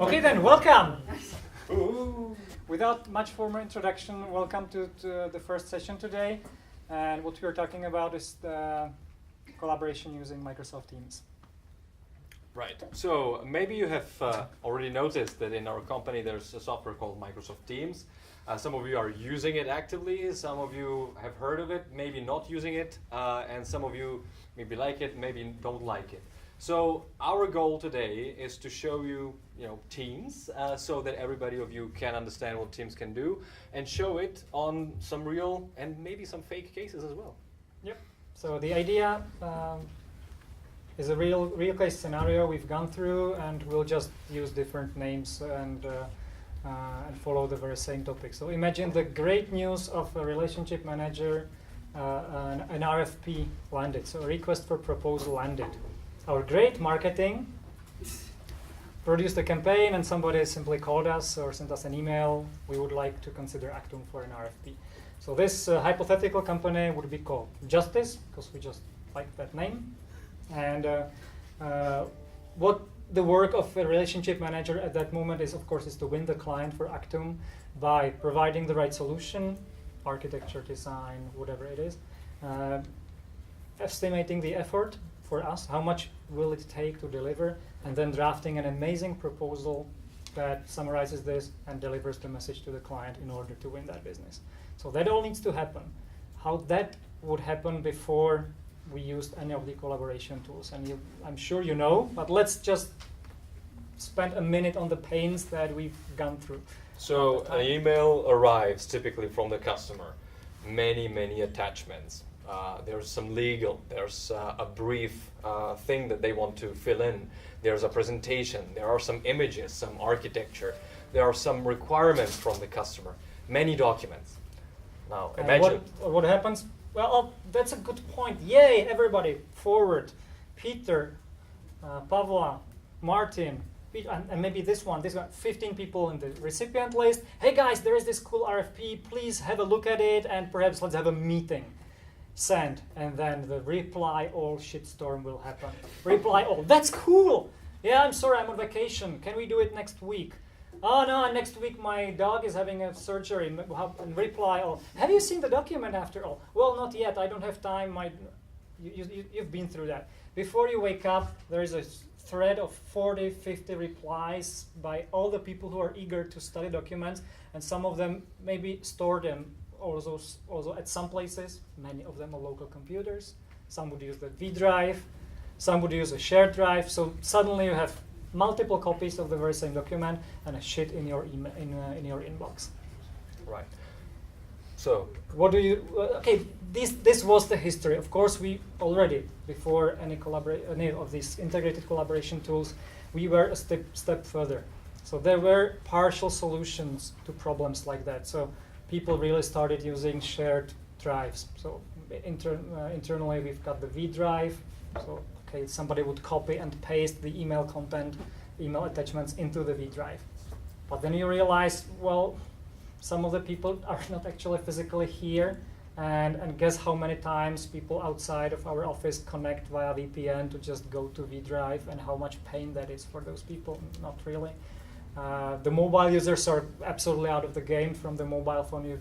Okay then, welcome! Without much formal introduction, welcome to the first session today. And what we are talking about is the collaboration using Microsoft Teams. Right. So maybe you have already noticed that in our company there's a software called Microsoft Teams. Some of you are using it actively, some of you have heard of it, maybe not using it, and some of you maybe like it, maybe don't like it. So our goal today is to show you, Teams, so that everybody of you can understand what Teams can do, and show it on some real and maybe some fake cases as well. Yep. So the idea is a real case scenario we've gone through, and we'll just use different names and follow the very same topic. So imagine the great news of a relationship manager, an RFP landed, so a request for proposal landed. Our great marketing produced a campaign, and somebody simply called us or sent us an email. We would like to consider ACTUM for an RFP. So this hypothetical company would be called Justice, because we just like that name. And what the work of a relationship manager at that moment is, of course, is to win the client for ACTUM by providing the right solution, architecture, design, whatever it is, estimating the effort for us, how much will it take to deliver, and then drafting an amazing proposal that summarizes this and delivers the message to the client in order to win that business. So that all needs to happen. How that would happen before we used any of the collaboration tools, and I'm sure you know, but let's just spend a minute on the pains that we've gone through. So an email arrives typically from the customer, many attachments. There's some legal, there's a brief thing that they want to fill in, there's a presentation, there are some images, some architecture, there are some requirements from the customer, many documents. Now imagine. What happens? Well, that's a good point. Yay, everybody, forward. Peter, Pavla, Martin, and maybe this one, 15 people in the recipient list. Hey guys, there is this cool RFP, please have a look at it, and perhaps let's have a meeting. Send, and then the reply all shitstorm will happen. Reply all, that's cool! Yeah, I'm sorry, I'm on vacation. Can we do it next week? Oh no, next week my dog is having a surgery. And reply all, have you seen the document after all? Well, not yet, I don't have time. You've been through that. Before you wake up, there is a thread of 40, 50 replies by all the people who are eager to study documents, and some of them maybe store them also at some places. Many of them are local computers. Some would use the V drive, some would use a shared drive. So suddenly you have multiple copies of the very same document and a shit in your email, in your inbox. Right. So what do you? Okay, this was the history. Of course, we already before any of these integrated collaboration tools, we were a step further. So there were partial solutions to problems like that. So people really started using shared drives. So internally, we've got the V drive. So okay, somebody would copy and paste the email content, email attachments into the V drive. But then you realize, well, some of the people are not actually physically here, and guess how many times people outside of our office connect via VPN to just go to V drive, and how much pain that is for those people. Not really. The mobile users are absolutely out of the game. From the mobile phone,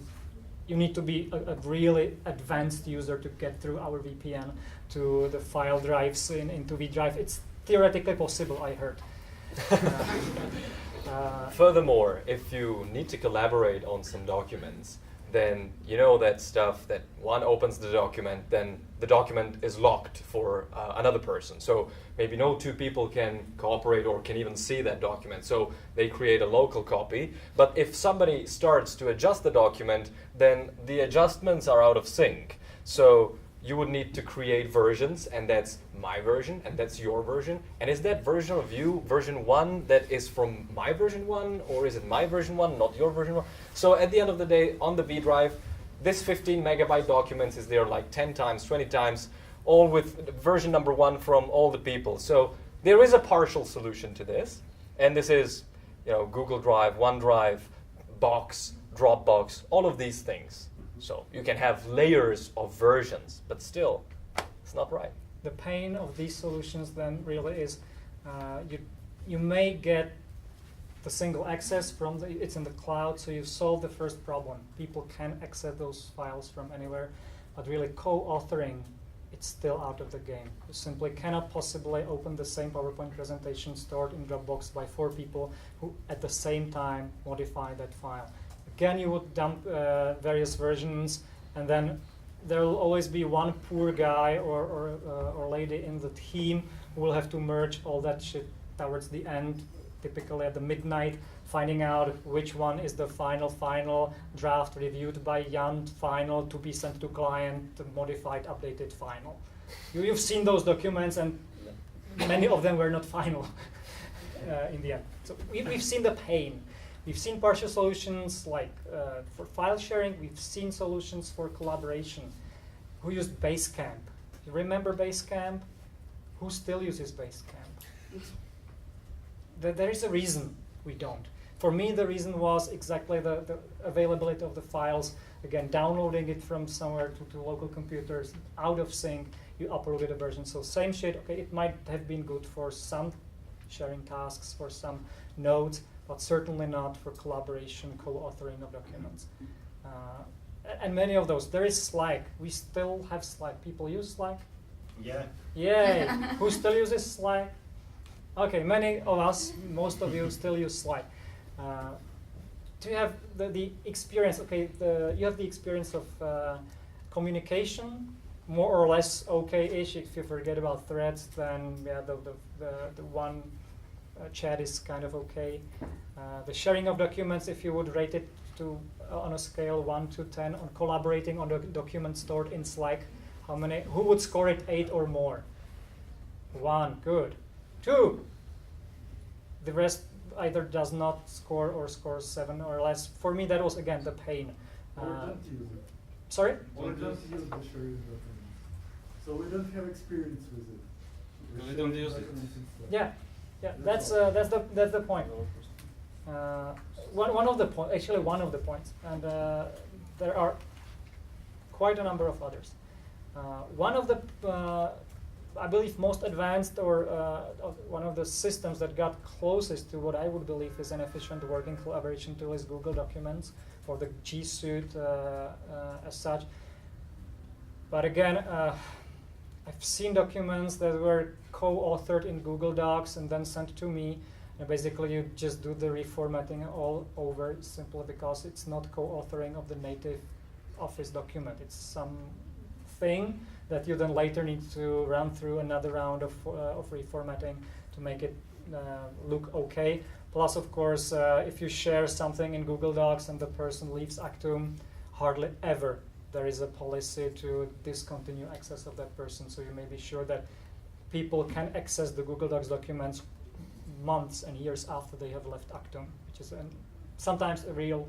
you need to be a really advanced user to get through our VPN to the file drives into V drive. It's theoretically possible, I heard. Furthermore, if you need to collaborate on some documents, then you know that stuff that one opens the document, then the document is locked for another person. So maybe no two people can cooperate or can even see that document. So they create a local copy. But if somebody starts to adjust the document, then the adjustments are out of sync. So you would need to create versions, and that's my version, and that's your version. And is that version of you version 1 that is from my version 1, or is it my version 1, not your version 1? So at the end of the day, on the V drive, this 15 megabyte documents is there like 10 times, 20 times, all with version number 1 from all the people. So there is a partial solution to this, and this is, Google Drive, OneDrive, Box, Dropbox, all of these things. So you can have layers of versions, but still, it's not right. The pain of these solutions then really is you may get the single access from it's in the cloud, so you solve the first problem. People can access those files from anywhere, but really co-authoring, it's still out of the game. You simply cannot possibly open the same PowerPoint presentation stored in Dropbox by 4 people who at the same time modify that file. Again, you would dump various versions, and then there will always be one poor guy or lady in the team who will have to merge all that shit towards the end, typically at the midnight, finding out which one is the final draft reviewed by Jan, final to be sent to client, the modified, updated final. You've seen those documents, and many of them were not final in the end. So we've seen the pain. We've seen partial solutions like for file sharing. We've seen solutions for collaboration. Who used Basecamp? You remember Basecamp? Who still uses Basecamp? There is a reason we don't. For me, the reason was exactly the availability of the files. Again, downloading it from somewhere to local computers, out of sync, you uploaded a version. So same shit, okay, it might have been good for some sharing tasks, for some notes, but certainly not for collaboration, co-authoring of documents. And many of those. There is Slack. We still have Slack. People use Slack? Yeah. Yay. Who still uses Slack? Okay, many of us, most of you still use Slack. Do you have the experience? Okay, you have the experience of communication, more or less okay-ish. If you forget about threads, then yeah, the one chat is kind of okay. The sharing of documents, if you would rate it to on a scale 1 to 10 on collaborating on the document stored in Slack, how many? Who would score it 8 or more? 1, good. 2. The rest either does not score or scores 7 or less. For me, that was again the pain. Or don't use it. Sorry? Or don't use the sharing document. So we don't have experience with it. We don't use it. Yeah, that's the point. One of the points, and there are quite a number of others. One of the I believe most advanced or one of the systems that got closest to what I would believe is an efficient working collaboration tool is Google Documents, or the G Suite as such. But again, I've seen documents that were co-authored in Google Docs and then sent to me, and basically you just do the reformatting all over simply because it's not co-authoring of the native Office document. It's some thing that you then later need to run through another round of reformatting to make it look okay. Plus, of course, if you share something in Google Docs and the person leaves ACTUM, hardly ever there is a policy to discontinue access of that person. So you may be sure that people can access the Google Docs documents months and years after they have left ACTUM, which is sometimes a real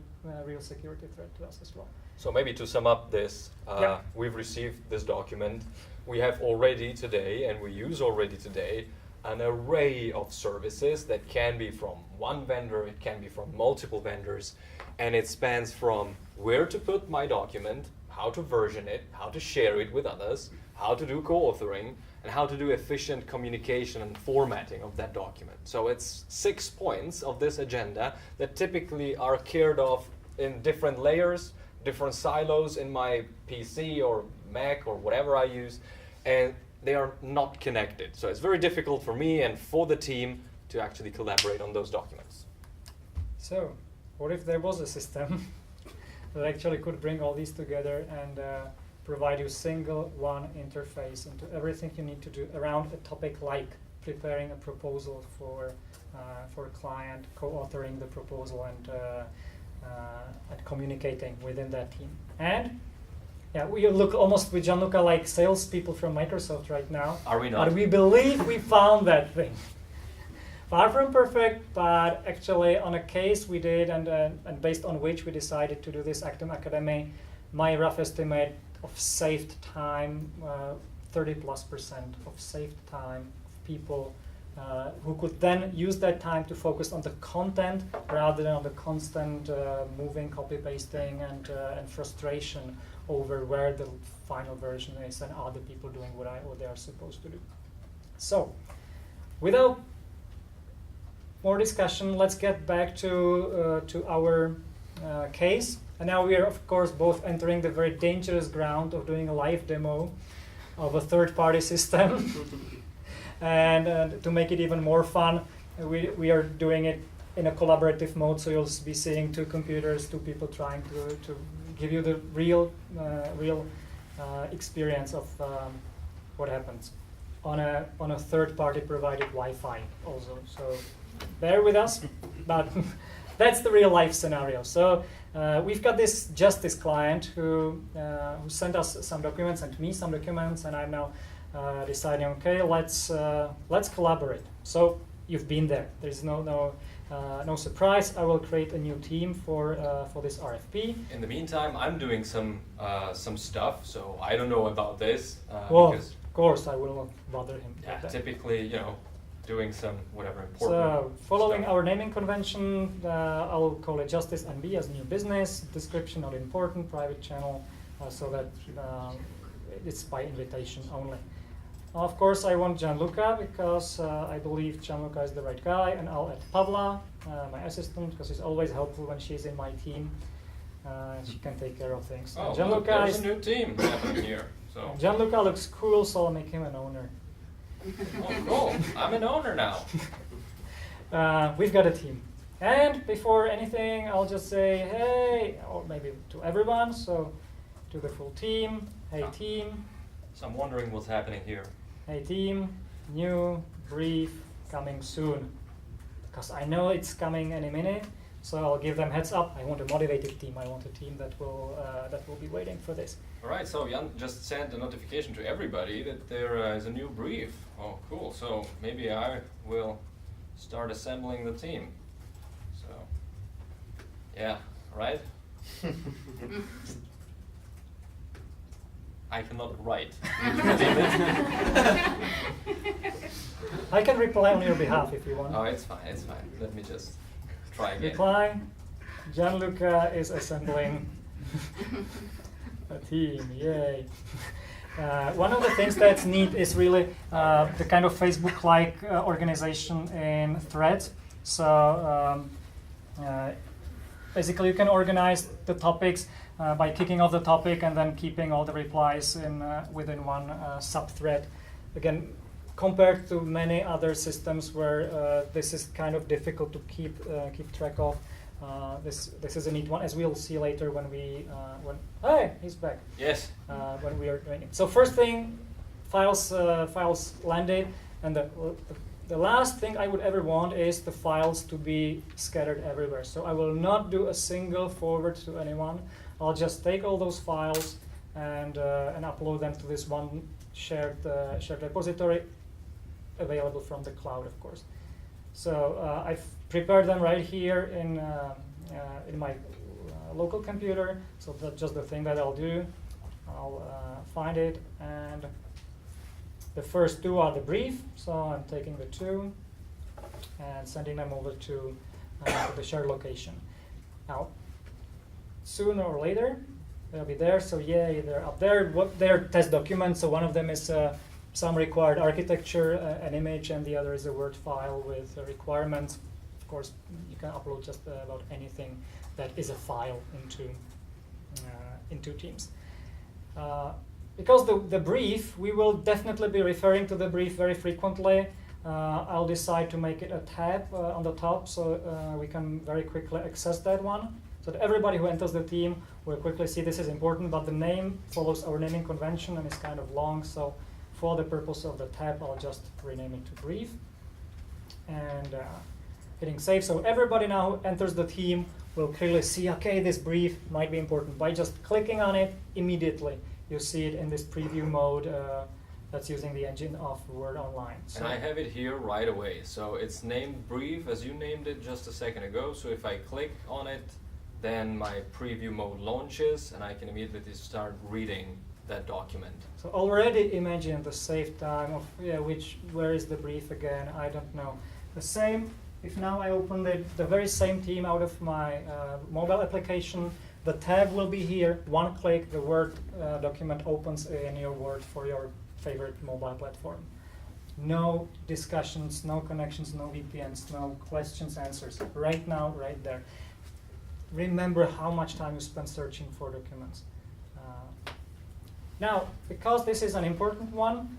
security threat to us as well. So maybe to sum up this, Yeah. we've received this document. We have already today, and we use already today, an array of services that can be from one vendor, it can be from multiple vendors, and it spans from where to put my document, how to version it, how to share it with others, how to do co-authoring, and how to do efficient communication and formatting of that document. So it's 6 points of this agenda that typically are cared of in different layers, different silos in my PC or Mac or whatever I use, and they are not connected. So it's very difficult for me and for the team to actually collaborate on those documents. So, what if there was a system that actually could bring all these together and provide you single one interface into everything you need to do around a topic like preparing a proposal for a client, co-authoring the proposal, and communicating within that team. And yeah, we look almost with Gianluca like salespeople from Microsoft right now. Are we not? But we believe we found that thing. Far from perfect, but actually on a case we did, and based on which we decided to do this ACTUM Academy, my rough estimate of saved time, 30+% of saved time of people who could then use that time to focus on the content rather than on the constant moving, copy-pasting, and frustration over where the final version is and other people doing what they are supposed to do. So, without more discussion. Let's get back to our case. And now we are, of course, both entering the very dangerous ground of doing a live demo of a third-party system. And to make it even more fun, we are doing it in a collaborative mode. So you'll be seeing two computers, two people trying to give you the real experience of what happens on a third-party provided Wi-Fi also. So bear with us, but that's the real life scenario. So we've got this justice client who sent us some documents and me some documents, and I'm now deciding, okay, let's collaborate. So you've been there. There's no surprise. I will create a new team for this RFP. In the meantime, I'm doing some stuff, so I don't know about this. Well, because, of course, I will not bother him. yeah, with that. typically, doing some whatever important. So, following stuff. our naming convention, I'll call it Justice NB as new business. Description not important, private channel, so that it's by invitation only. Of course, I want Gianluca because I believe Gianluca is the right guy, and I'll add Pavla, my assistant, because she's always helpful when she's in my team. She can take care of things. Oh, Gianluca look, there's is a new team happening here. So. Gianluca looks cool, so I'll make him an owner. Oh, cool! I'm an owner now. We've got a team. And before anything, I'll just say, hey, or maybe to everyone, so to the full team, hey team, So I'm wondering what's happening here. hey team, new brief coming soon. Because I know it's coming any minute, so I'll give them heads up. I want a motivated team. I want a team that will be waiting for this. All right, so Jan just sent a notification to everybody that there is a new brief. Oh, cool. So maybe I will start assembling the team. So, yeah, right? I cannot write. I can reply on your behalf if you want. Oh, it's fine, it's fine. Let me just try again. Reply. Gianluca is assembling a team. Yay. One of the things that's neat is really the kind of Facebook-like organization in threads. So basically you can organize the topics by kicking off the topic and then keeping all the replies within one sub-thread. Again, compared to many other systems where this is kind of difficult to keep track of, this is a neat one, as we'll see later when hey, he's back. Yes. When we are doing it. So first thing, files landed, and the last thing I would ever want is the files to be scattered everywhere. So I will not do a single forward to anyone. I'll just take all those files and upload them to this one shared repository, available from the cloud, of course. So I've prepared them right here in my local computer. So that's just the thing that I'll do. I'll find it, and the first two are the brief. So I'm taking the two and sending them over to the shared location. Now, sooner or later, they'll be there. So yay, they're up there. They're test documents. So one of them is some required architecture, an image, and the other is a Word file with requirements. Of course, you can upload just about anything that is a file into Teams. Because the brief, we will definitely be referring to the brief very frequently. I'll decide to make it a tab on the top, so we can very quickly access that one. So that everybody who enters the team will quickly see this is important, but the name follows our naming convention and is kind of long, so for the purpose of the tab, I'll just rename it to brief. And hitting save. So everybody now who enters the team will clearly see, okay, this brief might be important. By just clicking on it immediately, you see it in this preview mode that's using the engine of Word Online. So And I have it here right away. So it's named brief as you named it just a second ago. So if I click on it, then my preview mode launches and I can immediately start reading that document. So already imagine the save time of, where is the brief again? I don't know. The same, if now I open the very same team out of my mobile application, the tab will be here. One click, the Word document opens in your Word for your favorite mobile platform. No discussions, no connections, no VPNs, no questions, answers. Right now, right there. Remember how much time you spend searching for documents. Now, because this is an important one,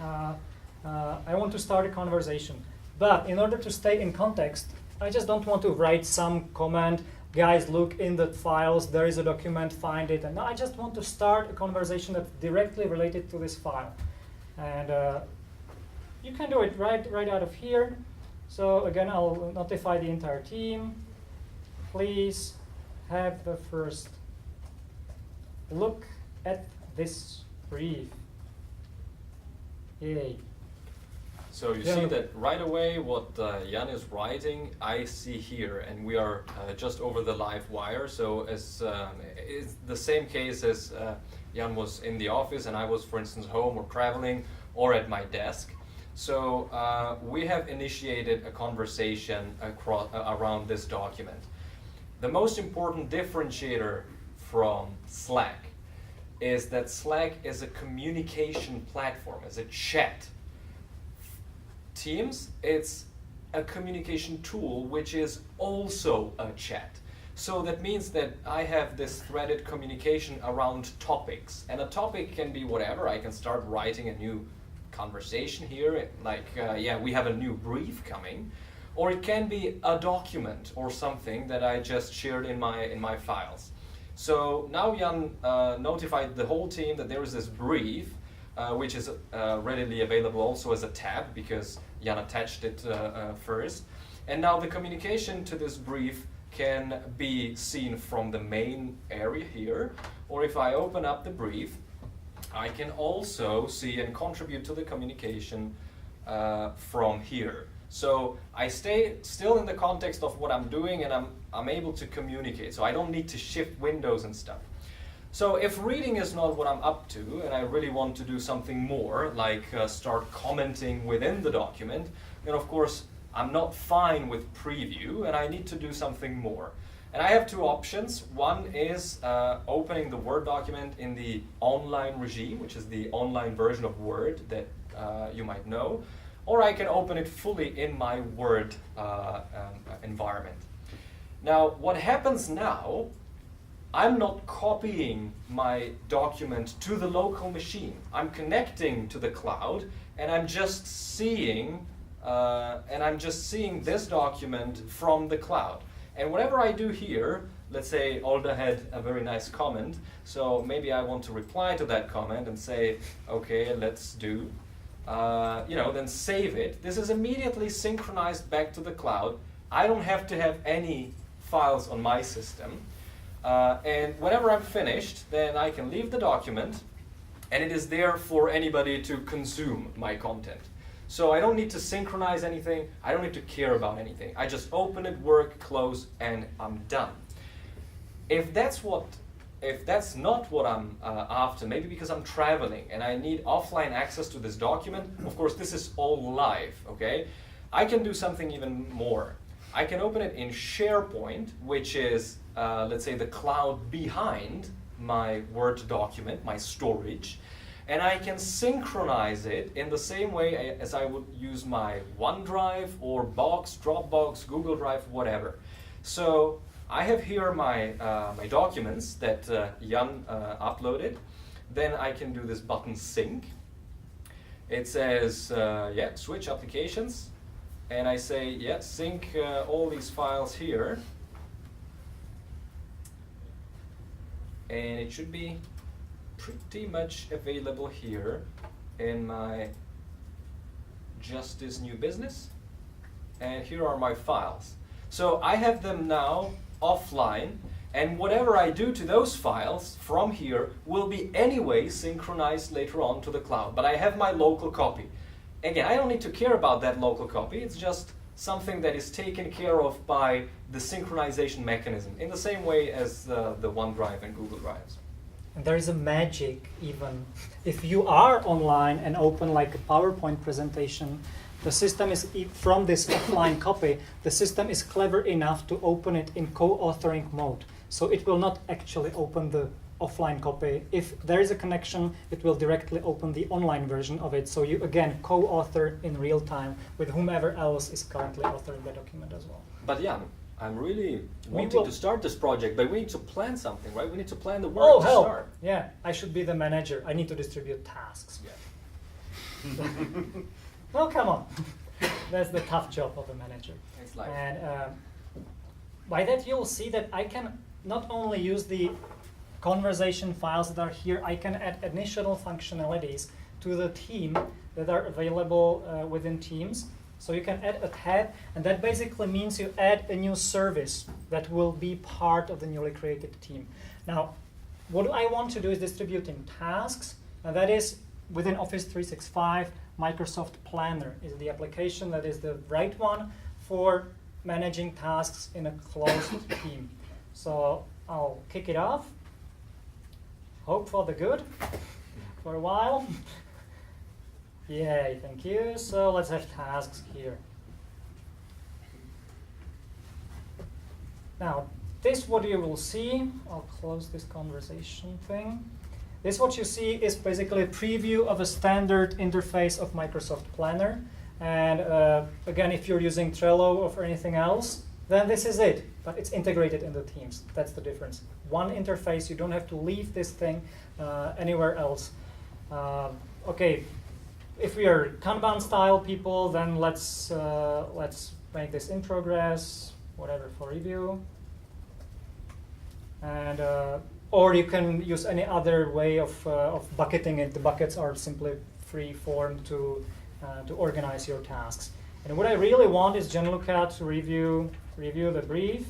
I want to start a conversation. But in order to stay in context, I just don't want to write some command, guys, look in the files, there is a document, find it. And no, I just want to start a conversation that's directly related to this file. And you can do it right out of here. So again, I'll notify the entire team. Please have the first look at this brief. Yay. So you see that right away what Jan is writing, I see here, and we are just over the live wire. So as it's the same case as Jan was in the office and I was, for instance, home or traveling or at my desk. So we have initiated a conversation around this document. The most important differentiator from Slack is that Slack is a communication platform, is a chat. Teams, it's a communication tool which is also a chat. So that means that I have this threaded communication around topics. And a topic can be whatever. I can start writing a new conversation here, like, yeah, we have a new brief coming. Or it can be a document or something that I just shared in my files. So now Jan notified the whole team that there is this brief, which is readily available also as a tab because Jan attached it first. And now the communication to this brief can be seen from the main area here, or if I open up the brief, I can also see and contribute to the communication from here. So I stay still in the context of what I'm doing, and I'm able to communicate. So I don't need to shift windows and stuff. So if reading is not what I'm up to, and I really want to do something more, like start commenting within the document, then of course I'm not fine with preview, and I need to do something more. And I have two options. One is opening the Word document in the online regime, which is the online version of Word that you might know. Or I can open it fully in my Word environment. Now, what happens now, I'm not copying my document to the local machine. I'm connecting to the cloud, and I'm just seeing this document from the cloud. And whatever I do here, let's say Olda had a very nice comment, so maybe I want to reply to that comment and say, okay, let's do. Then save it. This is immediately synchronized back to the cloud. I don't have to have any files on my system. And whenever I'm finished, then I can leave the document, and it is there for anybody to consume my content. So I don't need to synchronize anything. I don't need to care about anything. I just open it, work, close, and I'm done. If that's not what I'm after, maybe because I'm traveling and I need offline access to this document, of course this is all live, okay? I can do something even more. I can open it in SharePoint, which is, let's say, the cloud behind my Word document, my storage, and I can synchronize it in the same way as I would use my OneDrive or Box, Dropbox, Google Drive, whatever. So I have here my documents that Jan uploaded. Then I can do this button sync. It says, switch applications. And I say, sync all these files here. And it should be pretty much available here in my Justice New Business. And here are my files. So I have them now offline, and whatever I do to those files from here will be anyway synchronized later on to the cloud. But I have my local copy. Again, I don't need to care about that local copy. It's just something that is taken care of by the synchronization mechanism, in the same way as the OneDrive and Google Drives. And there is a magic even. If you are online and open like a PowerPoint presentation, the system is, from this offline copy, the system is clever enough to open it in co-authoring mode. So it will not actually open the offline copy. If there is a connection, it will directly open the online version of it. So you, again, co-author in real time with whomever else is currently authoring the document as well. But yeah, I'm really wanting will- to start this project, but we need to plan something, right? We need to plan the work Oh, to hell, start. yeah, I should be the manager. I need to distribute tasks. Yeah. Well, come on. That's the tough job of a manager. It's like And by that, you'll see that I can not only use the conversation files that are here, I can add additional functionalities to the team that are available within Teams. So you can add a tab, and that basically means you add a new service that will be part of the newly created team. Now, what I want to do is distributing tasks, and that is within Office 365, Microsoft Planner is the application that is the right one for managing tasks in a closed team. So I'll kick it off, hope for the good for a while. Yay, thank you. So let's have tasks here. Now, this what you will see, I'll close this conversation thing. This what you see is basically a preview of a standard interface of Microsoft Planner. And again, if you're using Trello or anything else, then this is it. But it's integrated in the Teams. That's the difference. One interface, you don't have to leave this thing anywhere else. Okay. If we are Kanban style people, then let's make this in progress, whatever, for review. And or you can use any other way of bucketing it. The buckets are simply free form to organize your tasks. And what I really want is Gianluca to review the brief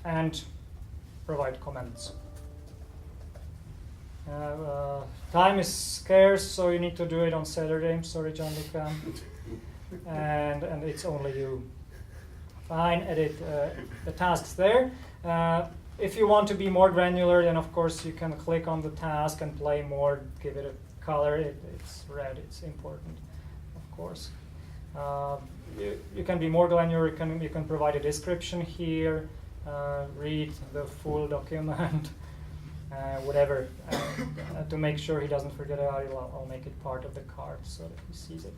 and provide comments. Time is scarce, so you need to do it on Saturday. I'm sorry, Gianluca. and it's only you. Fine, edit the tasks there. If you want to be more granular, then of course you can click on the task and play more, give it a color. It's red, it's important, of course. You can be more granular, you can provide a description here, read the full document. Whatever, to make sure he doesn't forget about it, I'll make it part of the card so that he sees it.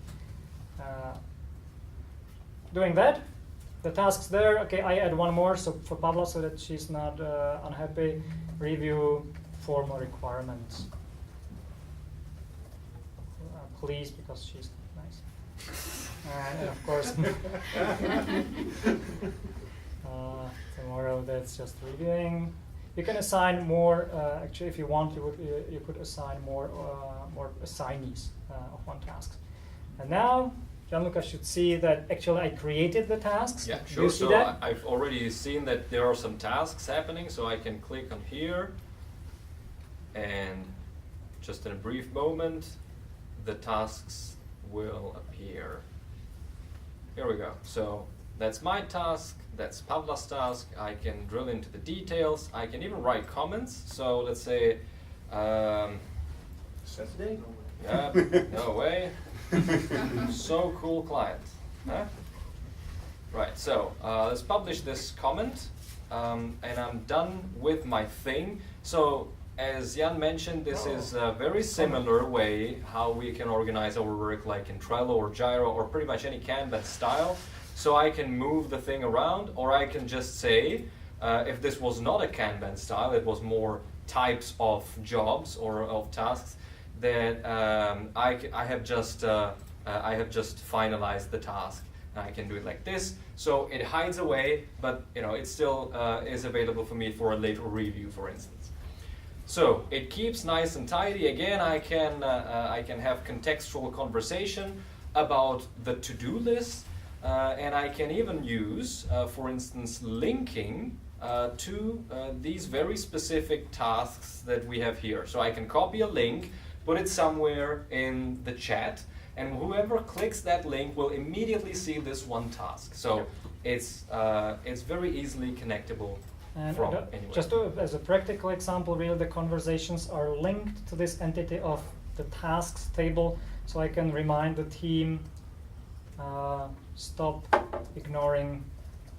Doing that, the tasks there. Okay, I add one more so for Pavla so that she's not unhappy. Review formal requirements. Please, because she's nice. And of course, tomorrow that's just reviewing. You can assign more. Actually, if you want, you could assign more assignees of one task. And now, Gianluca should see that actually I created the tasks. yeah, Do sure. you see So that? I've already seen that there are some tasks happening, so I can click on here, and just in a brief moment, the tasks will appear. Here we go. So that's my task. That's Pavla's task. I can drill into the details. I can even write comments. So let's say, Saturday? yeah, no way. So cool, client. Huh? Right. So let's publish this comment, and I'm done with my thing. So as Jan mentioned, this is a very similar way how we can organize our work, like in Trello or Jira or pretty much any Kanban style. So I can move the thing around, or I can just say, if this was not a Kanban style, it was more types of jobs or of tasks, that I have just finalized the task. And I can do it like this. So it hides away, but it still is available for me for a later review, for instance. So it keeps nice and tidy. Again, I can have contextual conversation about the to-do list. And I can even use, for instance, linking to these very specific tasks that we have here. So I can copy a link, put it somewhere in the chat, and whoever clicks that link will immediately see this one task. So it's very easily connectable from anywhere. Just as a practical example, really the conversations are linked to this entity of the tasks table, so I can remind the team, stop ignoring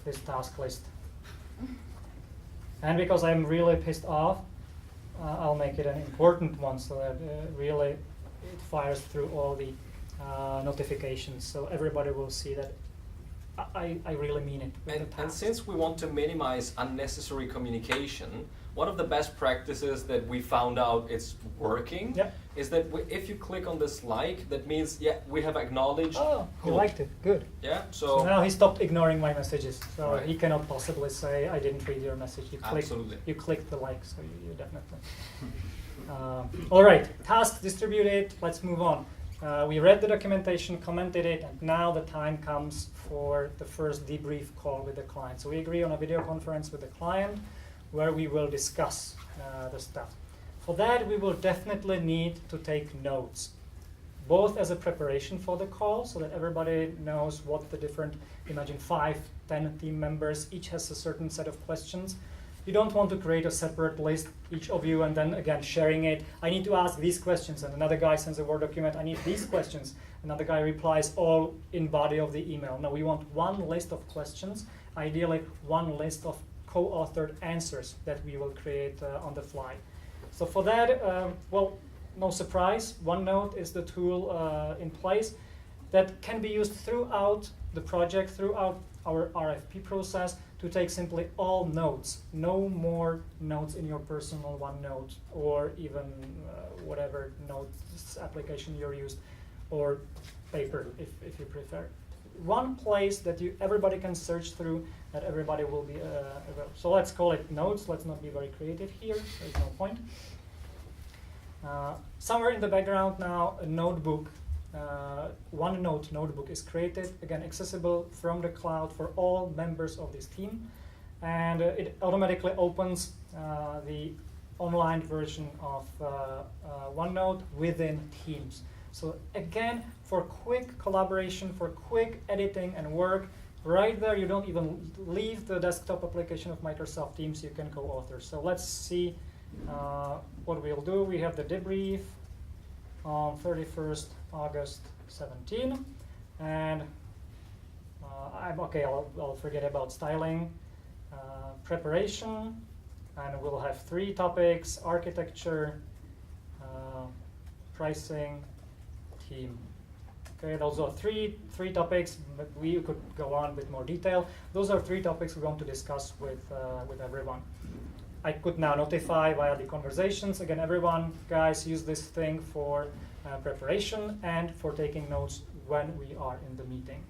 this task list. And because I'm really pissed off, I'll make it an important one so that really it fires through all the notifications, so everybody will see that I really mean it. With the And task. since we want to minimize unnecessary communication, one of the best practices that we found out it's working Yep. is that if you click on this like, that means, yeah, we have acknowledged. Oh, he who. liked it. Good. Yeah, So now he stopped ignoring my messages. So Right. he cannot possibly say I didn't read your message. Absolutely. You clicked the like, so you definitely. All right, task distributed. Let's move on. We read the documentation, commented it, and now the time comes for the first debrief call with the client. So we agree on a video conference with the client where we will discuss the stuff. For that, we will definitely need to take notes, both as a preparation for the call so that everybody knows what the different, imagine 5, 10 team members, each has a certain set of questions. You don't want to create a separate list, each of you, and then again sharing it. I need to ask these questions, and another guy sends a Word document, I need these questions. Another guy replies all in body of the email. No, we want one list of questions, ideally one list of co-authored answers that we will create on the fly. So for that, well, no surprise, OneNote is the tool in place that can be used throughout the project, throughout our RFP process, to take simply all notes, no more notes in your personal OneNote or even whatever notes application you're used, or paper if you prefer. One place that everybody can search through, that everybody will be available. So let's call it notes. Let's not be very creative here. There's no point. Somewhere in the background now, a notebook, OneNote notebook is created, again accessible from the cloud for all members of this team, and it automatically opens the online version of OneNote within Teams. So again, for quick collaboration, for quick editing and work, right there you don't even leave the desktop application of Microsoft Teams, you can co-author. So let's see what we'll do. We have the debrief on 31st August 17, and I'll forget about styling, preparation, and we'll have 3 topics: architecture, pricing, team. Okay, those are three topics, but we could go on with more detail. Those are 3 topics we want to discuss with everyone. I could now notify via the conversations. Again, everyone, guys, use this thing for preparation and for taking notes when we are in the meeting.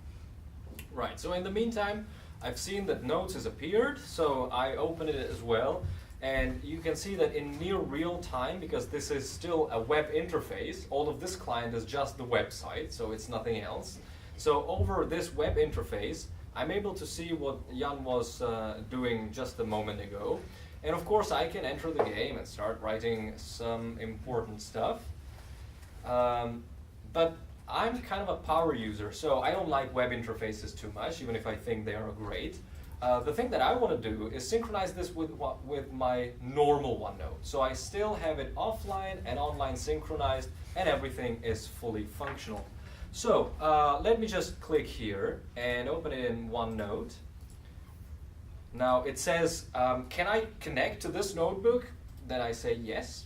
Right, so in the meantime, I've seen that notes has appeared, so I open it as well. And you can see that in near real time, because this is still a web interface, all of this client is just the website, so it's nothing else. So over this web interface, I'm able to see what Jan was doing just a moment ago. And of course, I can enter the game and start writing some important stuff. But I'm kind of a power user, so I don't like web interfaces too much, even if I think they are great. The thing that I want to do is synchronize this with my normal OneNote. So I still have it offline and online synchronized, and everything is fully functional. So let me just click here and open it in OneNote. Now it says, can I connect to this notebook? Then I say yes.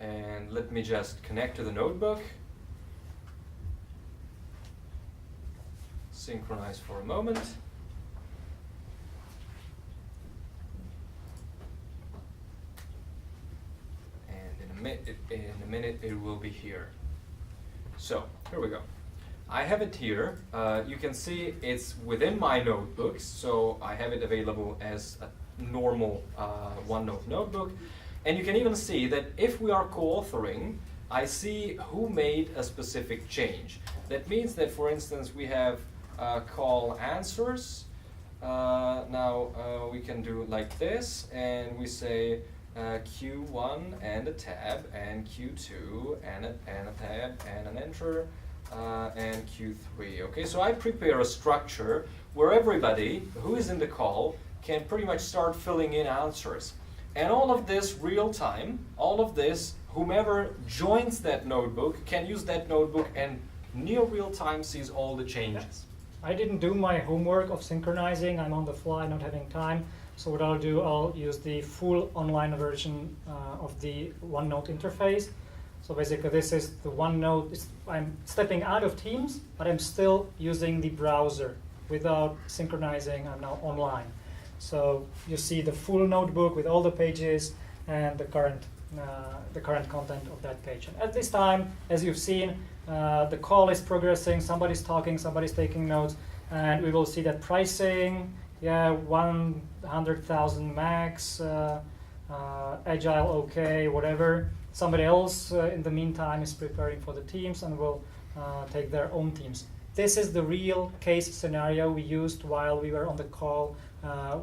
And let me just connect to the notebook. Synchronize for a moment. And in a minute it will be here. So here we go. I have it here. You can see it's within my notebooks, so I have it available as a normal OneNote notebook. And you can even see that if we are co-authoring, I see who made a specific change. That means that, for instance, we have call answers. Now we can do it like this, and we say Q1 and a tab, and Q2 and a tab and an enter, and Q3. Okay, so I prepare a structure where everybody who is in the call can pretty much start filling in answers. And all of this real time, all of this, whomever joins that notebook can use that notebook and near real time sees all the changes. I didn't do my homework of synchronizing. I'm on the fly, not having time. So what I'll do, I'll use the full online version of the OneNote interface. So basically this is the OneNote. I'm stepping out of Teams, but I'm still using the browser without synchronizing. I'm now online. So you see the full notebook with all the pages and the current content of that page. And at this time, as you've seen, the call is progressing. Somebody's talking, somebody's taking notes, and we will see that pricing, 100,000 max, agile, okay, whatever. Somebody else in the meantime is preparing for the teams and will take their own teams. This is the real case scenario we used while we were on the call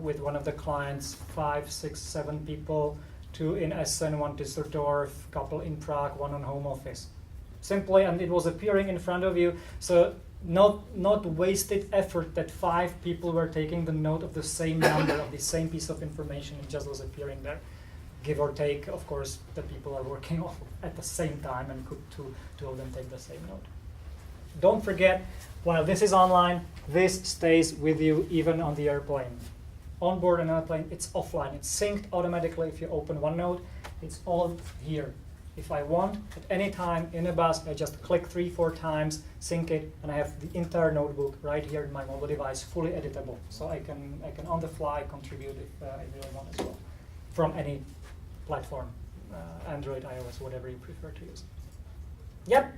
with one of the clients, 5, 6, 7 people, 2 in Essen, 1 Düsseldorf, couple in Prague, 1 on home office. Simply, and it was appearing in front of you, so not wasted effort that 5 people were taking the note of the same number of the same piece of information. It just was appearing there. Give or take, of course, the people are working at the same time and could two of them take the same note. Don't forget, while this is online, this stays with you even on the airplane. On board an airplane, it's offline. It's synced automatically if you open OneNote. It's all here. If I want, at any time in a bus, I just click 3-4 times, sync it, and I have the entire notebook right here in my mobile device, fully editable. So I can on the fly contribute if I really want as well, from any platform, Android, iOS, whatever you prefer to use. Yep.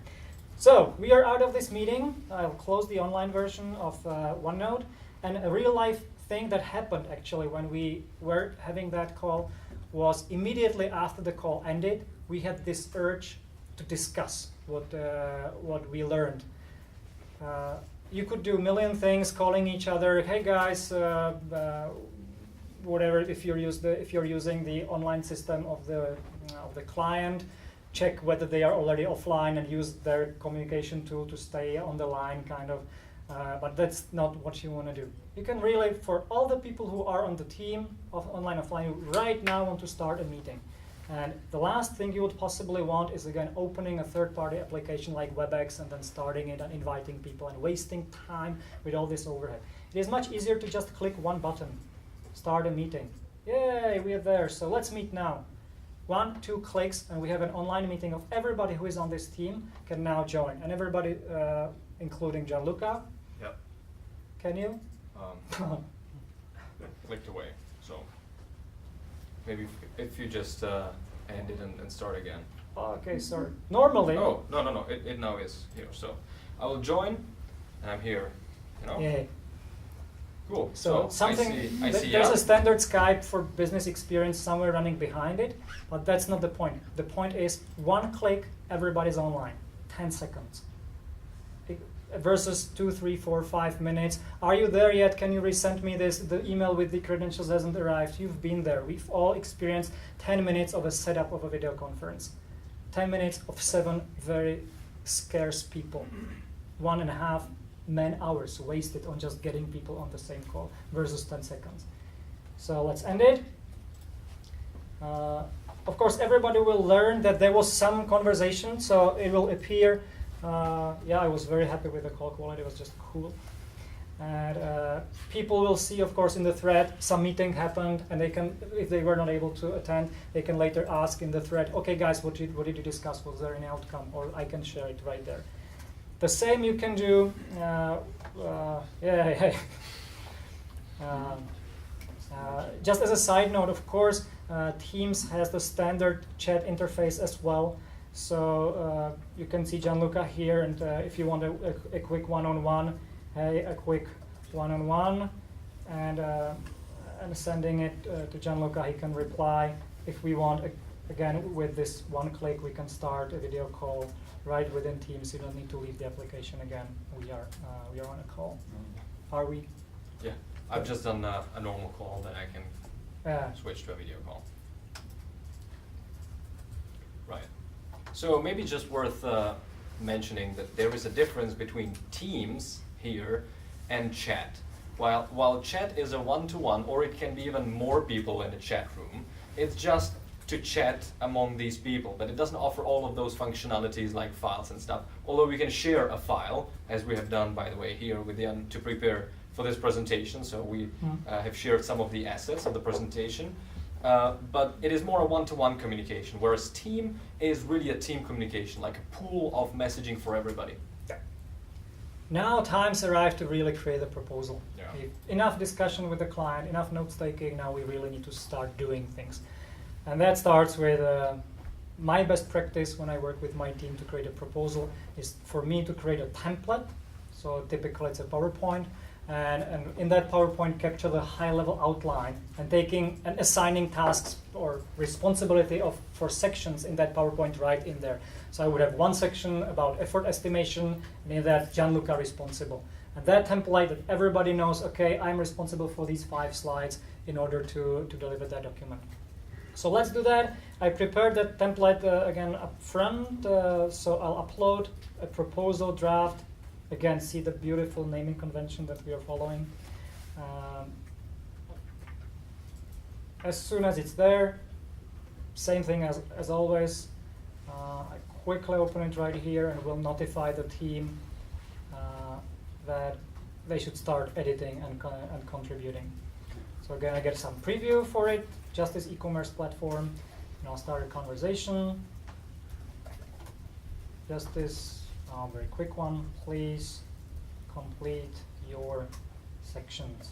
So we are out of this meeting. I'll close the online version of OneNote. And a real life thing that happened actually when we were having that call was immediately after the call ended, we had this urge to discuss what we learned. You could do a million things, calling each other, hey guys, whatever. If you're using the online system of the client, check whether they are already offline and use their communication tool to stay on the line, kind of. But that's not what you want to do. You can really, for all the people who are on the team of online offline, you right now want to start a meeting. And the last thing you would possibly want is, again, opening a third-party application like WebEx and then starting it and inviting people and wasting time with all this overhead. It is much easier to just click one button, start a meeting. Yay, we are there, so let's meet now. 1, 2 clicks, and we have an online meeting of everybody who is on this team can now join. And everybody, including Gianluca. Yep. Can you? Clicked away, so maybe if you just end it and start again. Okay, sorry. Normally. Oh, no. It now is here. So I will join, and I'm here. Yeah. Cool. So something. I see. There's a standard Skype for business experience somewhere running behind it, but that's not the point. The point is 1 click, everybody's online. 10 seconds. Versus 2, 3, 4, 5 minutes. Are you there yet? Can you resend me this? The email with the credentials hasn't arrived. You've been there. We've all experienced 10 minutes of a setup of a video conference. 10 minutes of 7 very scarce people. 1.5 man-hours wasted on just getting people on the same call versus 10 seconds. So let's end it. Of course, everybody will learn that there was some conversation, so it will appear. I was very happy with the call quality. It was just cool. And people will see, of course, in the thread, some meeting happened, and they can, if they were not able to attend, they can later ask in the thread, okay, guys, what did you discuss? Was there any outcome? Or I can share it right there. The same you can do. Just as a side note, of course, Teams has the standard chat interface as well. So you can see Gianluca here, and if you want a quick one-on-one, a quick one-on-one, and sending it to Gianluca, he can reply. If we want, again, with this 1 click, we can start a video call right within Teams. You don't need to leave the application again. We are on a call. Are we? Yeah, I've just done a normal call, then I can switch to a video call. Right. So maybe just worth mentioning that there is a difference between Teams here and chat. While chat is a one-to-one, or it can be even more people in a chat room, it's just to chat among these people, but it doesn't offer all of those functionalities like files and stuff. Although we can share a file, as we have done, by the way, here with Jan to prepare for this presentation. So we have shared some of the assets of the presentation. But it is more a one-to-one communication, whereas Team is really a team communication, like a pool of messaging for everybody. Now time's arrived to really create a proposal. Yeah. Enough discussion with the client, enough notes taking, now we really need to start doing things. And that starts with my best practice when I work with my team to create a proposal is for me to create a template. So typically it's a PowerPoint, and in that PowerPoint capture the high-level outline and taking and assigning tasks or responsibility for sections in that PowerPoint right in there. So I would have one section about effort estimation, and in that Gianluca responsible. And that template that everybody knows, okay, I'm responsible for these 5 slides in order to deliver that document. So let's do that. I prepared that template again up front, so I'll upload a proposal draft. Again, see the beautiful naming convention that we are following. As soon as it's there, same thing as always. I quickly open it right here and will notify the team that they should start editing and contributing. So again, I get some preview for it, just this e-commerce platform, and I'll start a conversation. Just this very quick one, please complete your sections.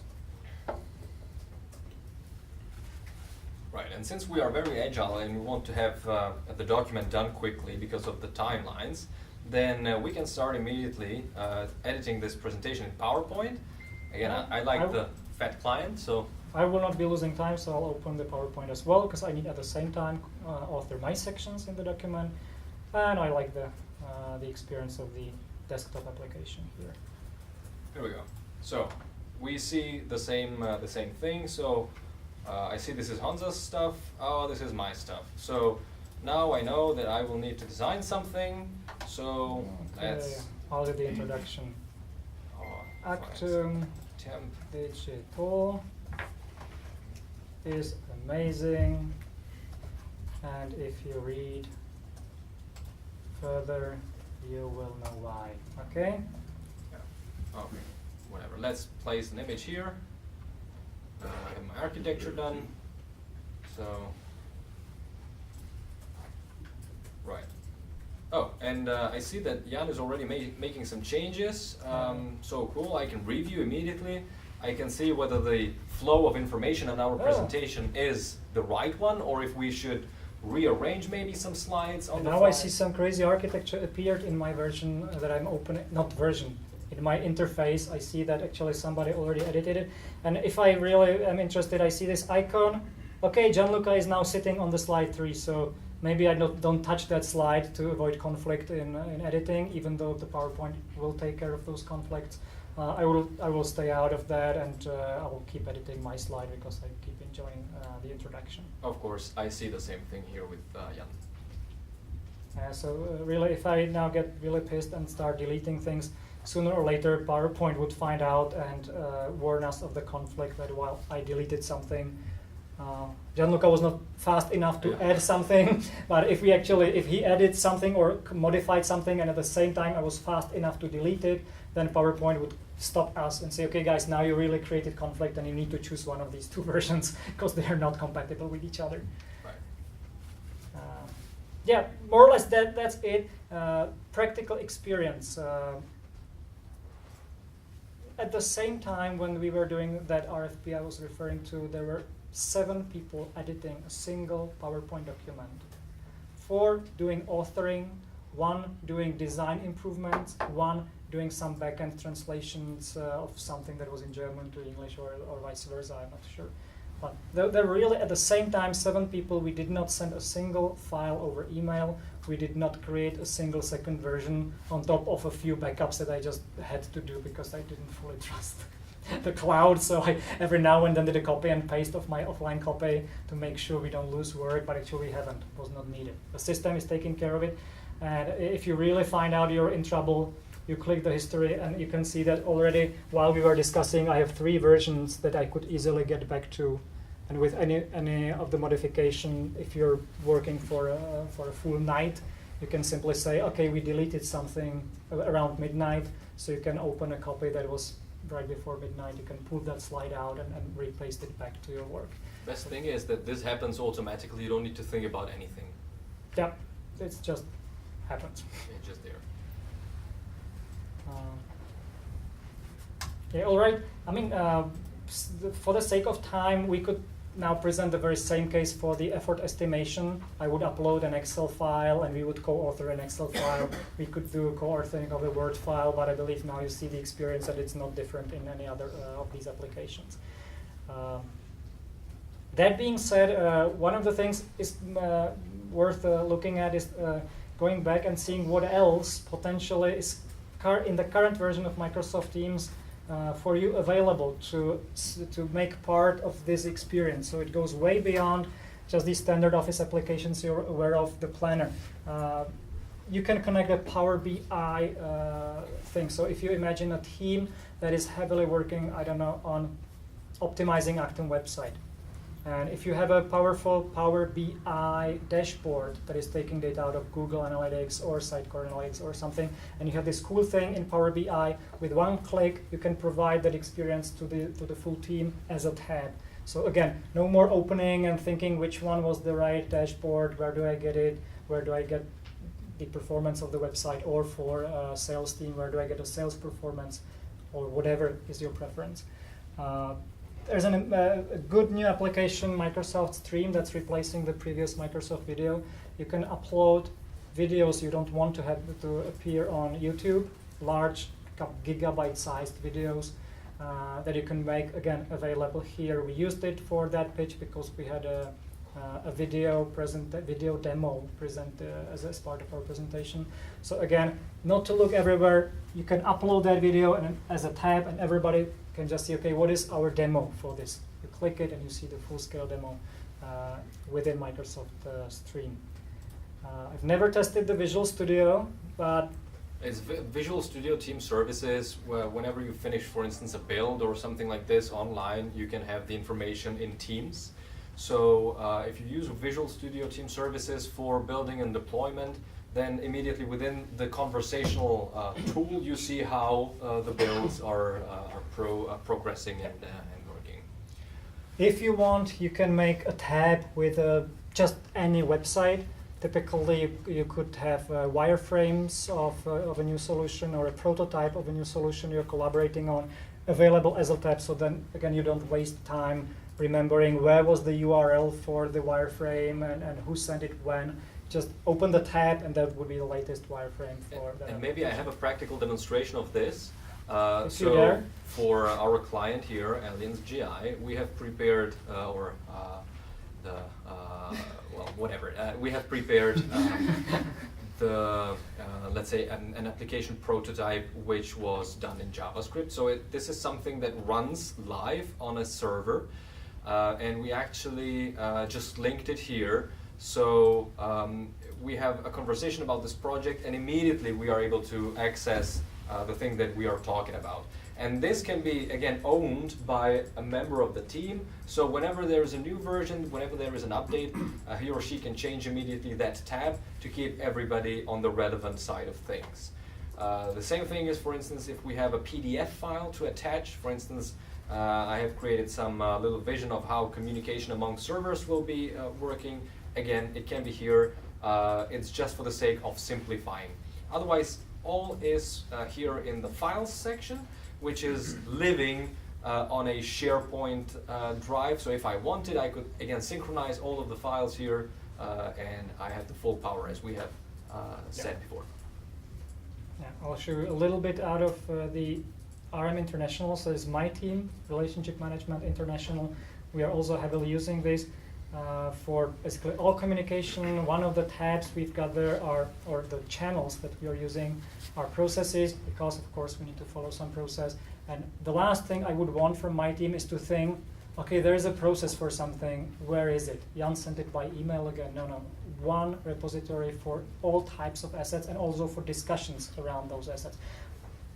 Right, and since we are very agile and we want to have the document done quickly because of the timelines, then we can start immediately editing this presentation in PowerPoint. Again, I like the fat client, so I will not be losing time, so I'll open the PowerPoint as well, because I need at the same time author my sections in the document, and I like the experience of the desktop application here. Here we go. So we see the same thing. So I see this is Hansa's stuff. Oh, this is my stuff. So now I know that I will need to design something. So let's. I'll do the introduction. ACTUM Temp Digital is amazing, and if you read further, you will know why. Okay? Yeah. Okay. Whatever. Let's place an image here. I have my architecture done. So. Right. Oh, and I see that Jan is already making some changes. So cool. I can review immediately. I can see whether the flow of information in our presentation is the right one, or if we should rearrange maybe some slides on the Now fly. I see some crazy architecture appeared in my version that I'm opening, not version, in my interface. I see that actually somebody already edited it. And if I really am interested, I see this icon. Okay, Gianluca is now sitting on the slide 3, so maybe I don't touch that slide to avoid conflict in editing, even though the PowerPoint will take care of those conflicts. I will stay out of that, and I will keep editing my slide because I keep enjoying the introduction. Of course, I see the same thing here with Jan. So really, if I now get really pissed and start deleting things, sooner or later PowerPoint would find out and warn us of the conflict that while I deleted something, Gianluca was not fast enough to add something, but if he added something or modified something and at the same time I was fast enough to delete it, then PowerPoint would stop us and say, okay guys, now you really created conflict and you need to choose one of these 2 versions because they are not compatible with each other. Right. Yeah, more or less that's it. Practical experience. At the same time when we were doing that RFP I was referring to, there were 7 people editing a single PowerPoint document. 4 doing authoring, 1 doing design improvements, 1 doing some back-end translations of something that was in German to English or vice versa, I'm not sure. But there were really at the same time 7 people. We did not send a single file over email. We did not create a single second version on top of a few backups that I just had to do because I didn't fully trust the cloud. So I every now and then did a copy and paste of my offline copy to make sure we don't lose work, but actually we haven't. It was not needed. The system is taking care of it. And if you really find out you're in trouble, you click the history and you can see that already while we were discussing, I have 3 versions that I could easily get back to And with any of the modification, if you're working for a full night, you can simply say, okay, we deleted something around midnight, so you can open a copy that was right before midnight. You can pull that slide out and repaste it back to your work. Best thing is that this happens automatically. You don't need to think about anything. Yeah, it just happens. It's just there. Yeah, all right. I mean, for the sake of time, we could now present the very same case for the effort estimation. I would upload an Excel file, and we would co-author an Excel file. We could do co-authoring of a Word file, but I believe now you see the experience that it's not different in any other of these applications. That being said, one of the things is worth looking at is going back and seeing what else potentially is in the current version of Microsoft Teams for you available to make part of this experience. So it goes way beyond just the standard Office applications you're aware of, the planner. You can connect a Power BI thing. So if you imagine a team that is heavily working, I don't know, on optimizing ACTUM website. And if you have a powerful Power BI dashboard that is taking data out of Google Analytics or Sitecore Analytics or something, and you have this cool thing in Power BI, with one click, you can provide that experience to the full team as a tab. So again, no more opening and thinking which one was the right dashboard, where do I get it, where do I get the performance of the website, or for a sales team, where do I get a sales performance, or whatever is your preference. There's a good new application, Microsoft Stream, that's replacing the previous Microsoft Video. You can upload videos you don't want to have to appear on YouTube, large gigabyte-sized videos that you can make, again, available here. We used it for that pitch because we had a video demo present as part of our presentation. So again, not to look everywhere, you can upload that video and as a tab, and everybody can just see, okay, what is our demo for this? You click it and you see the full-scale demo within Microsoft Stream. I've never tested the Visual Studio, but It's Visual Studio Team Services, where whenever you finish, for instance, a build or something like this online, you can have the information in Teams. So if you use Visual Studio Team Services for building and deployment, then immediately within the conversational tool, you see how the builds are progressing and working. if you want, you can make a tab with just any website. Typically, you could have wireframes of a new solution or a prototype of a new solution you're collaborating on available as a tab. So then, again, you don't waste time remembering where was the URL for the wireframe and who sent it when. Just open the tab, and that would be the latest wireframe for that. And maybe I have a practical demonstration of this. So for our client here, Allianz GI, we have prepared, we have prepared let's say, an application prototype which was done in JavaScript. So this is something that runs live on a server, and we actually just linked it here. So we have a conversation about this project, and immediately we are able to access the thing that we are talking about. And this can be, again, owned by a member of the team. So whenever there is a new version, whenever there is an update, he or she can change immediately that tab to keep everybody on the relevant side of things. The same thing is, for instance, if we have a PDF file to attach. For instance, I have created some little vision of how communication among servers will be working. Again, it can be here. It's just for the sake of simplifying. Otherwise, all is here in the files section, which is living on a SharePoint drive. So if I wanted, I could, again, synchronize all of the files here, and I have the full power, as we have said before. Yeah, I'll show you a little bit out of the RM International. So it's my team, Relationship Management International. We are also heavily using this for basically all communication. One of the tabs we've got there are, or the channels that we are using, are processes, because of course we need to follow some process. And the last thing I would want from my team is to think, okay, there is a process for something, where is it? Jan sent it by email again. No. One repository for all types of assets, and also for discussions around those assets.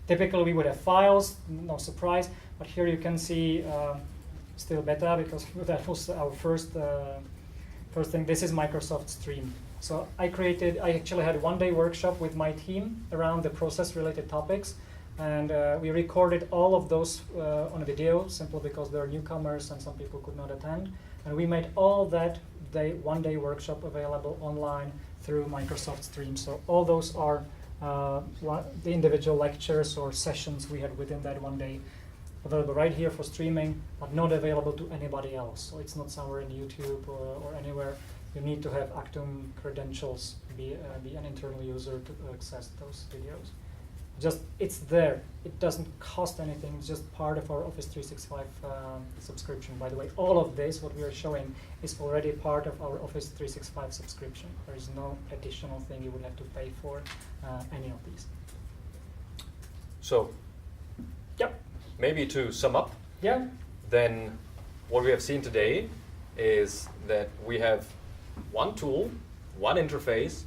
Typically we would have files, no surprise, but here you can see still beta because that was our first thing. This is Microsoft Stream. So I actually had 1-day workshop with my team around the process-related topics, and we recorded all of those on a video, simply because there are newcomers and some people could not attend. And we made all that 1-day workshop available online through Microsoft Stream. So all those are the individual lectures or sessions we had within that 1 day, available right here for streaming, but not available to anybody else. So it's not somewhere in YouTube or anywhere. You need to have ACTUM credentials, be an internal user to access those videos. It's there. It doesn't cost anything. It's just part of our Office 365 subscription. By the way, all of this, what we are showing, is already part of our Office 365 subscription. There is no additional thing you would have to pay for any of these. So, yep. Maybe to sum up, Yeah. then what we have seen today is that we have one tool, one interface,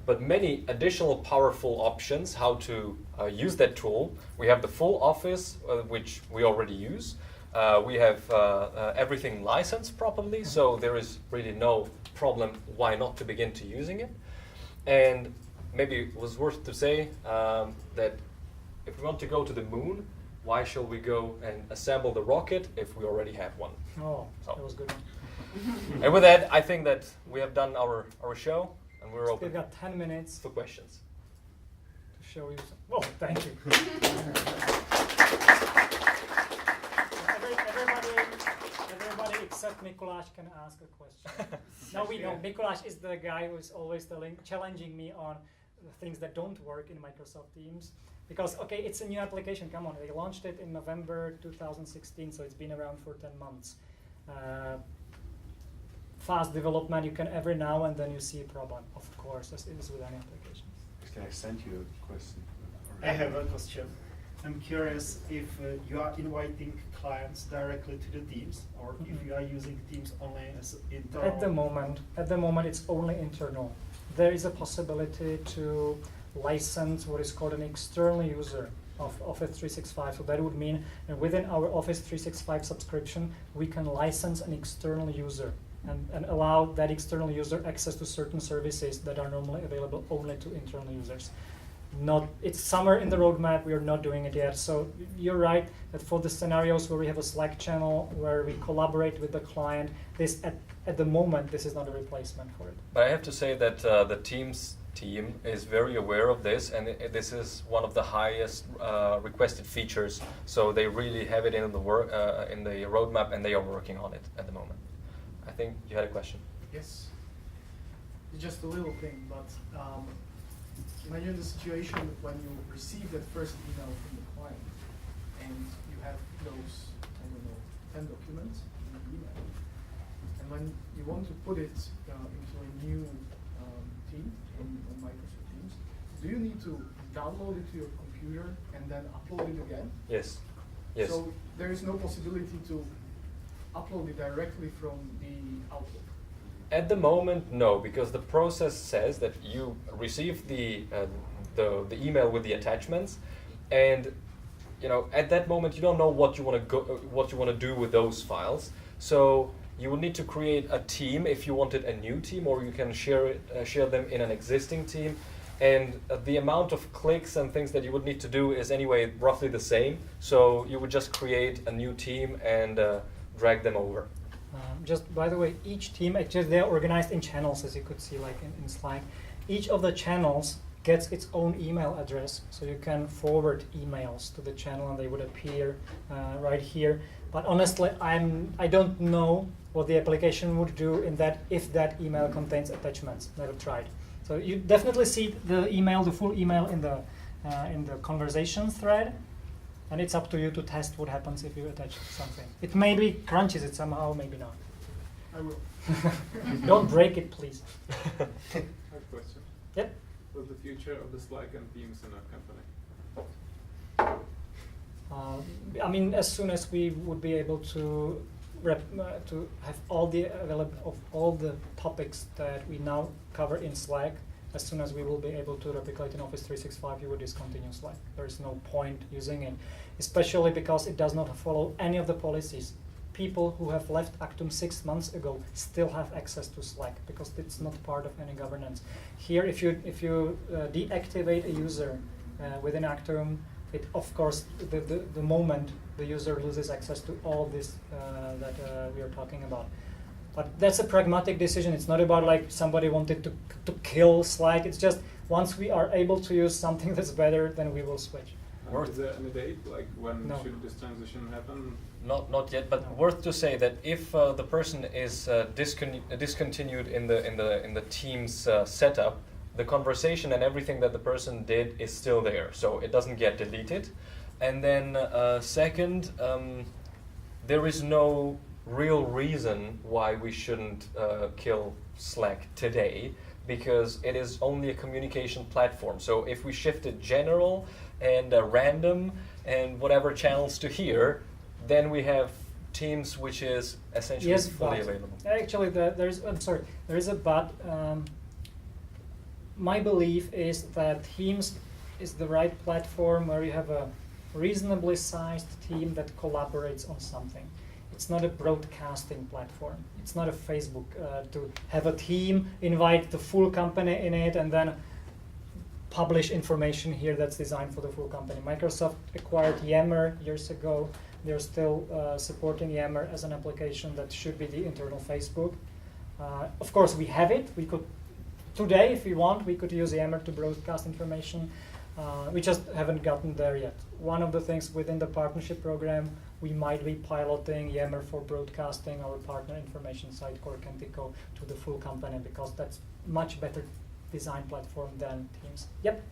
but many additional powerful options how to use that tool. We have the full Office, which we already use. We have everything licensed properly, so there is really no problem why not to begin to using it. And maybe it was worth to say that if we want to go to the moon, why shall we go and assemble the rocket if we already have one? Oh, that was a good one. And with that, I think that we have done our show, and we're open We've got 10 minutes for questions. to show you. Oh, thank you. Everybody except Mikuláš can ask a question. Now we know Mikuláš is the guy who is always challenging me on the things that don't work in Microsoft Teams. Because, okay, it's a new application, come on, they launched it in November 2016, so it's been around for 10 months. Fast development, you can every now and then you see a problem, of course, as it is with any application. Can I send you a question? I have a question. I'm curious if you are inviting clients directly to the Teams, or if you are using Teams only as internal. At the moment, it's only internal. There is a possibility to license what is called an external user of Office 365. So that would mean that within our Office 365 subscription, we can license an external user and allow that external user access to certain services that are normally available only to internal users. It's somewhere in the roadmap, we are not doing it yet. So you're right that for the scenarios where we have a Slack channel where we collaborate with the client, this at the moment, this is not a replacement for it. But I have to say that the Teams team is very aware of this, and this is one of the highest requested features. So they really have it in the roadmap, and they are working on it at the moment. I think you had a question. Yes. Just a little thing, but imagine the situation when you receive that first email from the client, and you have those, 10 documents in the email. And when you want to put it into a new team on Microsoft Teams, do you need to download it to your computer and then upload it again? Yes. Yes. So there is no possibility to upload it directly from the Outlook? At the moment, no, because the process says that you receive the email with the attachments, and at that moment you don't know what you want to do with those files. So you will need to create a team if you wanted a new team, or you can share them in an existing team. And the amount of clicks and things that you would need to do is anyway roughly the same. So you would just create a new team and drag them over. Just by the way, each team, actually they're organized in channels, as you could see like in Slack. Each of the channels gets its own email address, so you can forward emails to the channel and they would appear right here. But honestly, I don't know what the application would do in that if that email contains attachments. Never tried. So you definitely see the email, the full email in the conversation thread. And it's up to you to test what happens if you attach something. It maybe crunches it somehow, maybe not. I will. Don't break it, please. I have a question. Yep. What's the future of the Slack and Teams in our company? I mean, as soon as we would be able to have all the topics that we now cover in Slack, as soon as we will be able to replicate in Office 365, you will discontinue Slack. There is no point using it, especially because it does not follow any of the policies. people who have left Actum 6 months ago still have access to Slack because it's not part of any governance. Here, if you deactivate a user within Actum, it of course the moment the user loses access to all this that we are talking about. But that's a pragmatic decision. It's not about like somebody wanted to kill Slack. It's just once we are able to use something that's better, then we will switch. Is there any date, like when No. should this transition happen? Not yet, but No. worth to say that if the person is discontinued in the team's setup, the conversation and everything that the person did is still there, so it doesn't get deleted. And then second, there is no real reason why we shouldn't kill Slack today, because it is only a communication platform. So if we shifted general and random and whatever channels to here, then we have Teams which is essentially Yes, fully but available. actually, there is a but. My belief is that Teams is the right platform where you have a reasonably sized team that collaborates on something. It's not a broadcasting platform. It's not a Facebook to have a team, invite the full company in it, and then publish information here that's designed for the full company. Microsoft acquired Yammer years ago. They're still supporting Yammer as an application that should be the internal Facebook. Of course, we have it. We could, today, if we want, we could use Yammer to broadcast information. We just haven't gotten there yet. One of the things within the partnership program, we might be piloting Yammer for broadcasting our partner information site, Core Kentico, to the full company, because that's much better design platform than Teams. Yep.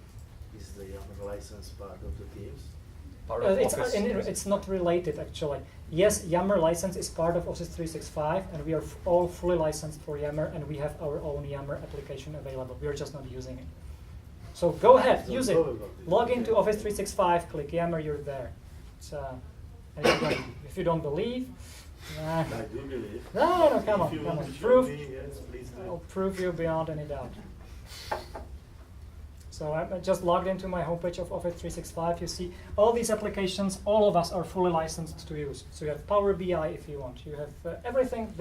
Is the Yammer license part of the Teams? Part of Office. It's not related, actually. Yes, Yammer license is part of Office 365, and we are all fully licensed for Yammer, and we have our own Yammer application available. We are just not using it. So go ahead, So use it. Log into Office 365, click Yammer, you're there. It's, and if you don't believe, I do believe. no, come If you on. want to show Prove. me, yes, please do. I'll prove you beyond any doubt. So I just logged into my homepage of Office 365. You see all these applications, all of us are fully licensed to use. So you have Power BI if you want. You have everything.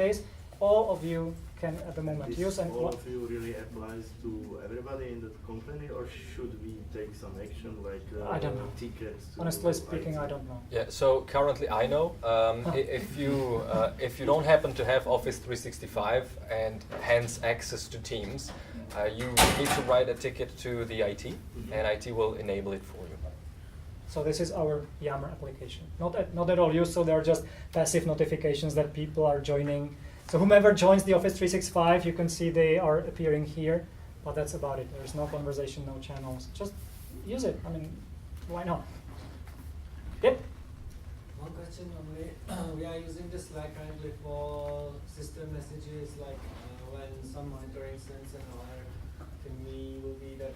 All of you can at the moment This use. And all of you really applies to everybody in the company, or should we take some action like I don't know. tickets? to honestly speaking, IT? I don't know. Yeah, so currently I know. If you don't happen to have Office 365 and hence access to Teams, you need to write a ticket to the IT, and IT will enable it for you. So this is our Yammer application. Not at all used, so they're just passive notifications that people are joining. So whomever joins the Office 365, you can see they are appearing here, but that's about it. There's no conversation, no channels. Just use it. I mean, why not? Yep. One question only. We are using the Slack currently for system messages, like when some monitoring sends an alert. Will be that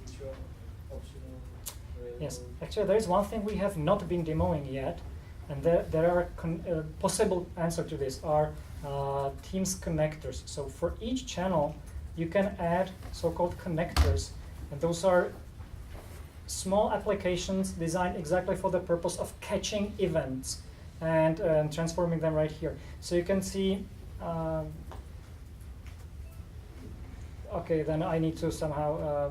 feature optional? Yes. Actually, there is one thing we have not been demoing yet, and there are possible answer to this are Teams connectors. So for each channel, you can add so-called connectors, and those are small applications designed exactly for the purpose of catching events and transforming them right here. So you can see. Okay, then I need to somehow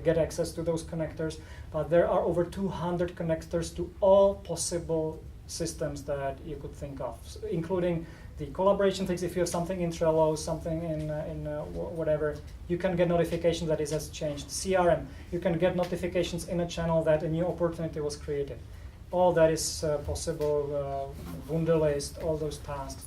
get access to those connectors. But there are over 200 connectors to all possible systems that you could think of, including the collaboration things. If you have something in Trello, something in whatever, you can get notifications that it has changed. CRM, you can get notifications in a channel that a new opportunity was created. All that is possible, Wunderlist, all those tasks.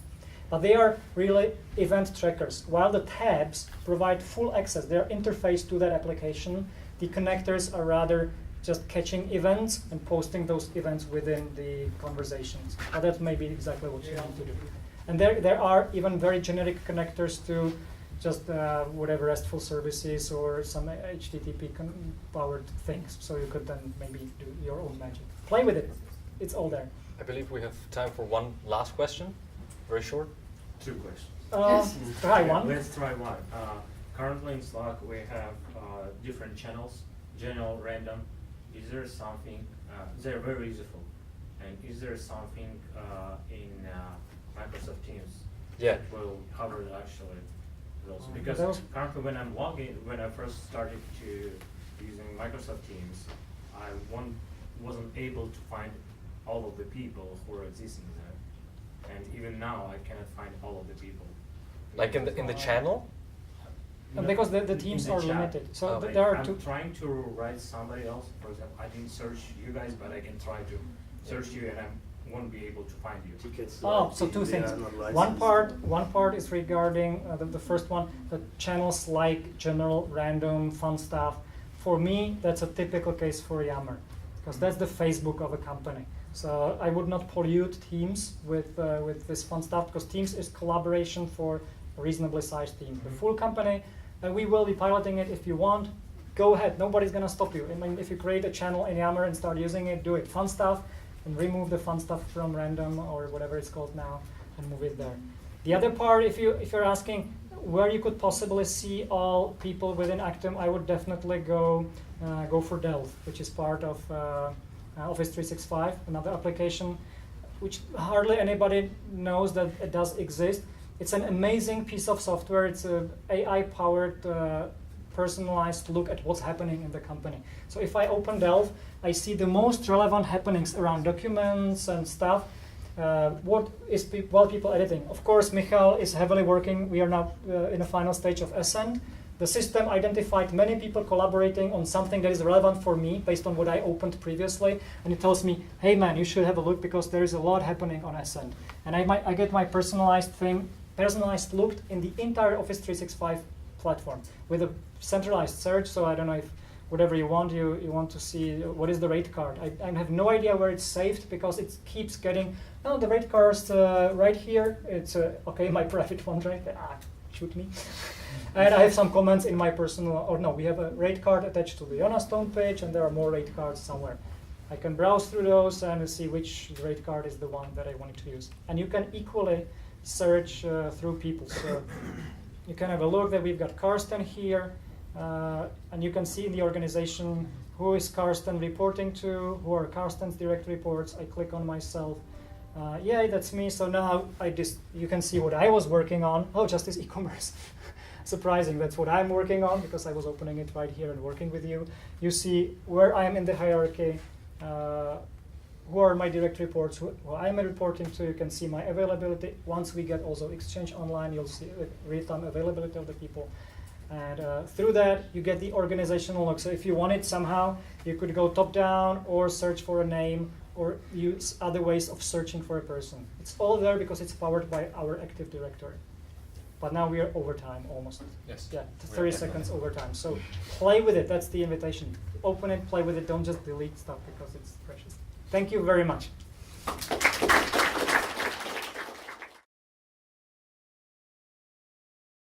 But they are really event trackers. While the tabs provide full access, they're interfaced to that application. The connectors are rather just catching events and posting those events within the conversations. But that may be exactly what you want to do. And there are even very generic connectors to just whatever RESTful services or some HTTP powered things. So you could then maybe do your own magic. Play with it. It's all there. I believe we have time for one last question. Very short. Two questions. Try one. Let's try one. Currently in Slack we have different channels, general, random. Is there something, they're very useful. And is there something in Microsoft Teams Yeah. that will cover actually those? Oh, Because those- currently when I first started to using Microsoft Teams, I wasn't able to find all of the people who are existing there. And even now, I cannot find all of the people. Like in the channel? Because the In teams the are chat. limited. So Like, there are I'm two. trying to write somebody else. For example, I didn't search you guys, but I can try to search you, and I won't be able to find you. Tickets Oh, like so two they things. are not One licensed. part is regarding the first one, the channels like general, random, fun stuff. For me, that's a typical case for Yammer, because that's the Facebook of a company. So I would not pollute Teams with this fun stuff, because Teams is collaboration for a reasonably sized team. The full company, we will be piloting it if you want. Go ahead, nobody's gonna stop you. I mean, if you create a channel in Yammer and start using it, do it. Fun stuff, and remove the fun stuff from random or whatever it's called now, and move it there. The other part, if you're asking where you could possibly see all people within ACTUM, I would definitely go for Delve, which is part of Office 365, another application which hardly anybody knows that it does exist. It's an amazing piece of software. It's a AI-powered, personalized look at what's happening in the company. So if I open Delve, I see the most relevant happenings around documents and stuff. What is people editing? Of course, Michal is heavily working. We are now in the final stage of Ascend. The system identified many people collaborating on something that is relevant for me based on what I opened previously, and it tells me, hey man, you should have a look because there is a lot happening on Ascend. And I get my personalized look in the entire Office 365 platform with a centralized search. So I don't know if whatever you want to see what is the rate card. I have no idea where it's saved because it keeps getting, the rate card's right here. It's okay, my private one right there. Shoot me. And I have some comments in my personal, we have a rate card attached to the Jonas Stone page, and there are more rate cards somewhere. I can browse through those and see which rate card is the one that I wanted to use. And you can equally search through people. So you can have a look that we've got Karsten here, and you can see in the organization who is Karsten reporting to, who are Karsten's direct reports. I click on myself. Yeah, that's me. So now you can see what I was working on. Oh, Justice e-commerce. Surprising, that's what I'm working on because I was opening it right here and working with you. You see where I am in the hierarchy, who are my direct reports, who I'm reporting to. You can see my availability. Once we get also Exchange Online, you'll see real-time availability of the people. And through that, you get the organizational look. So if you want it somehow, you could go top-down or search for a name or use other ways of searching for a person. It's all there because it's powered by our Active Directory. But now we are over time almost. Yes. Yeah, 30 seconds over time. So play with it. That's the invitation. Open it, play with it. Don't just delete stuff because it's precious. Thank you very much.